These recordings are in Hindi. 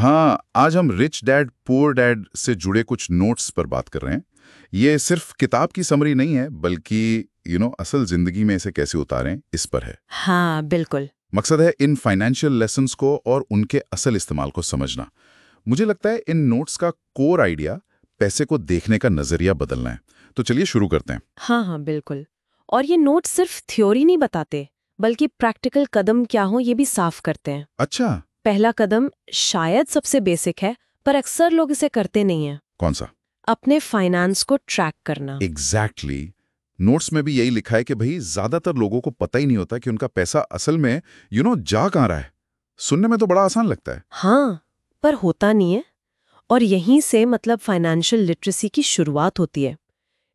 हाँ, आज हम रिच डैड पुअर डैड से जुड़े कुछ नोट्स पर बात कर रहे हैं। ये सिर्फ किताब की समरी नहीं है, बल्कि असल जिंदगी में इसे कैसे उतारें इस पर है। हाँ बिल्कुल। मकसद है इन फाइनेंशियल लेसन्स को और उनके असल इस्तेमाल को समझना। मुझे लगता है इन नोट्स का कोर आइडिया पैसे को देखने का नजरिया बदलना है। तो चलिए शुरू करते हैं। हाँ हाँ बिल्कुल। और ये नोट सिर्फ थ्योरी नहीं बताते, बल्कि प्रैक्टिकल कदम क्या हो ये भी साफ करते हैं। अच्छा, पहला कदम शायद सबसे बेसिक है, पर अक्सर लोग इसे करते नहीं हैं। कौन सा? अपने फाइनेंस को ट्रैक करना। एग्जैक्टली नोट्स में भी यही लिखा है कि भाई ज्यादातर लोगों को पता ही नहीं होता कि उनका पैसा असल में जा कहाँ रहा है। सुनने में तो बड़ा आसान लगता है। हाँ, पर होता नहीं है। और यहीं से मतलब फाइनेंशियल लिटरेसी की शुरुआत होती है।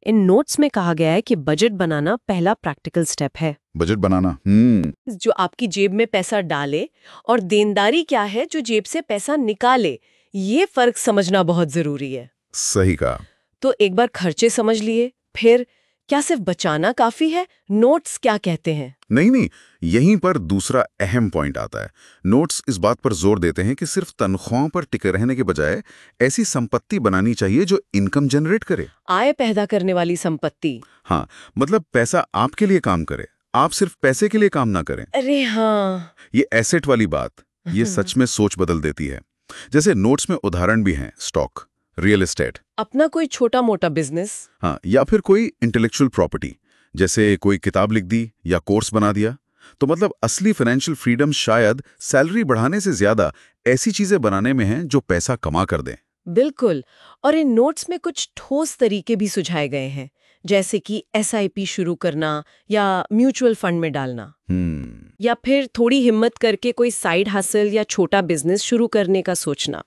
इन नोट्स में कहा गया है कि बजट बनाना पहला प्रैक्टिकल स्टेप है। बजट बनाना, जो आपकी जेब में पैसा डाले, और देनदारी क्या है जो जेब से पैसा निकाले, ये फर्क समझना बहुत जरूरी है। सही कहा। तो एक बार खर्चे समझ लिए, फिर क्या सिर्फ बचाना काफी है? नोट्स क्या कहते हैं? नहीं, यहीं पर दूसरा अहम पॉइंट आता है। नोट्स इस बात पर जोर देते हैं कि सिर्फ तनख्वाहों पर टिके रहने के बजाय ऐसी संपत्ति बनानी चाहिए जो इनकम जनरेट करे, आय पैदा करने वाली संपत्ति। हाँ, मतलब पैसा आपके लिए काम करे, आप सिर्फ पैसे के लिए काम ना करें। अरे हाँ। ये एसेट वाली बात, ये सच में सोच बदल देती है। जैसे नोट्स में उदाहरण भी हैं, स्टॉक, रियल एस्टेट, अपना कोई छोटा मोटा बिजनेस, हाँ, या फिर कोई इंटेलेक्चुअल प्रॉपर्टी, जैसे कोई किताब लिख दी या कोर्स बना दिया। तो मतलब असली फाइनेंशियल फ्रीडम शायद सैलरी बढ़ाने से ज्यादा ऐसी चीजें बनाने में है जो पैसा कमा कर दें। बिल्कुल। और इन नोट्स में कुछ ठोस तरीके भी सुझाए गए हैं, जैसे कि एसआईपी शुरू करना या म्यूचुअल फंड में डालना, या फिर थोड़ी हिम्मत करके कोई साइड हासिल या छोटा बिजनेस शुरू करने का सोचना।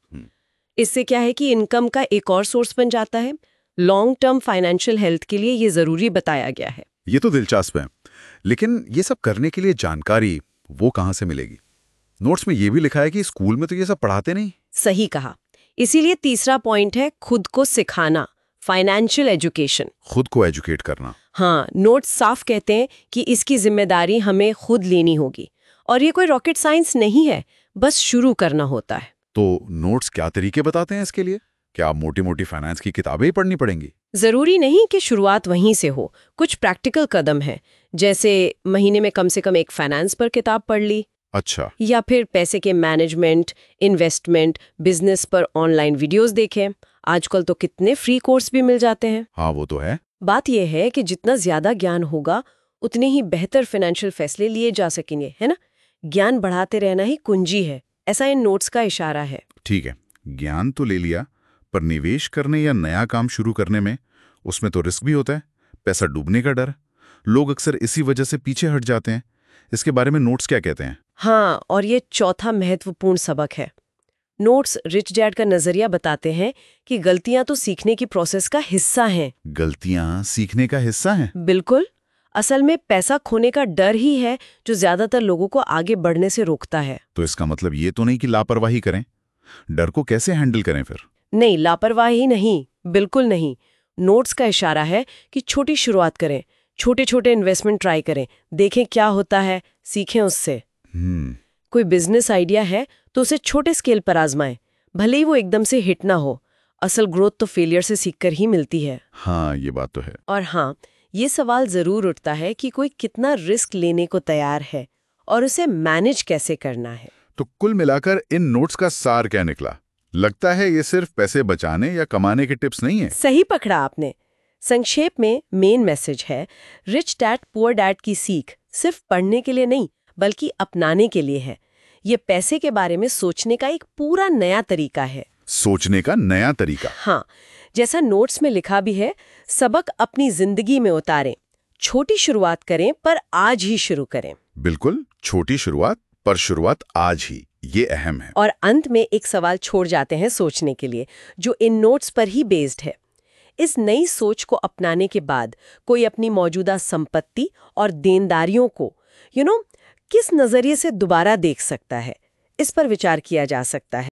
इससे क्या है कि इनकम का एक और सोर्स बन जाता है। लॉन्ग टर्म फाइनेंशियल हेल्थ के लिए ये जरूरी बताया गया है। ये तो दिलचस्प है, लेकिन ये सब करने के लिए जानकारी वो कहाँ से मिलेगी? नोट्स में ये भी लिखा है कि स्कूल में तो ये सब पढ़ाते नहीं। सही कहा। इसीलिए तीसरा पॉइंट है खुद को सिखाना, फाइनेंशियल एजुकेशन। खुद को एजुकेट करना। हाँ, नोट्स साफ कहते हैं कि इसकी जिम्मेदारी हमें खुद लेनी होगी, और ये कोई रॉकेट साइंस नहीं है, बस शुरू करना होता है। तो नोट्स क्या तरीके बताते हैं इसके लिए? क्या मोटी मोटी फाइनेंस की किताबें ही पढ़नी पड़ेंगी? जरूरी नहीं कि शुरुआत वहीं से हो। कुछ प्रैक्टिकल कदम है, जैसे महीने में कम से कम एक फाइनेंस पर किताब पढ़ ली। अच्छा। या फिर पैसे के मैनेजमेंट, इन्वेस्टमेंट, बिजनेस पर ऑनलाइन वीडियोस देखें। आजकल तो कितने फ्री कोर्स भी मिल जाते हैं। हाँ, वो तो है। बात यह है कि जितना ज्यादा ज्ञान होगा, उतने ही बेहतर फाइनेंशियल फैसले लिए जा सकेंगे, है ना? ज्ञान बढ़ाते रहना ही कुंजी है, ऐसा इन नोट्स का इशारा है। ठीक है, ज्ञान तो ले लिया, पर निवेश करने या नया काम शुरू करने में उसमें तो रिस्क भी होता है, पैसा डूबने का डर। लोग अक्सर इसी वजह से पीछे हट जाते हैं। इसके बारे में नोट्स क्या कहते हैं? हाँ, और ये चौथा महत्वपूर्ण सबक है। नोट्स रिच डैड का नजरिया बताते हैं कि गलतियां तो सीखने की प्रोसेस का हिस्सा हैं। गलतियां सीखने का हिस्सा हैं? बिल्कुल। असल में पैसा खोने का डर ही है जो ज्यादातर लोगों को आगे बढ़ने से रोकता है। तो इसका मतलब ये तो नहीं कि लापरवाही करें। डर को कैसे हैंडल करें फिर? नहीं, लापरवाही नहीं, बिल्कुल नहीं। नोट्स का इशारा है कि छोटी शुरुआत करें, छोटे छोटे इन्वेस्टमेंट ट्राई करें, देखें क्या होता है, सीखें उससे। कोई बिजनेस आइडिया है तो उसे छोटे स्केल पर आजमाएं, भले ही वो एकदम से हिट ना हो। असल ग्रोथ तो फेलियर से सीखकर ही मिलती है। हाँ, ये बात तो है। और हाँ, ये सवाल जरूर उठता है कि कोई कितना रिस्क लेने को तैयार है और उसे मैनेज कैसे करना है। तो कुल मिलाकर इन नोट्स का सार क्या निकला? लगता है ये सिर्फ पैसे बचाने या कमाने के टिप्स नहीं है। सही पकड़ा आपने। संक्षेप में मेन मैसेज है, रिच डैड पुअर डैड की सीख सिर्फ पढ़ने के लिए नहीं, बल्कि अपनाने के लिए है। ये पैसे के बारे में सोचने का एक पूरा नया तरीका है। सोचने का नया तरीका। हाँ, जैसा नोट्स में लिखा भी है, सबक अपनी जिंदगी में उतारें, छोटी शुरुआत करें पर आज ही शुरू करें। बिल्कुल, छोटी शुरुआत पर शुरुआत आज ही, ये अहम है। और अंत में एक सवाल छोड़ जाते हैं सोचने के लिए, जो इन नोट्स पर ही बेस्ड है। इस नई सोच को अपनाने के बाद कोई अपनी मौजूदा संपत्ति और देनदारियों को किस नजरिए से दोबारा देख सकता है, इस पर विचार किया जा सकता है।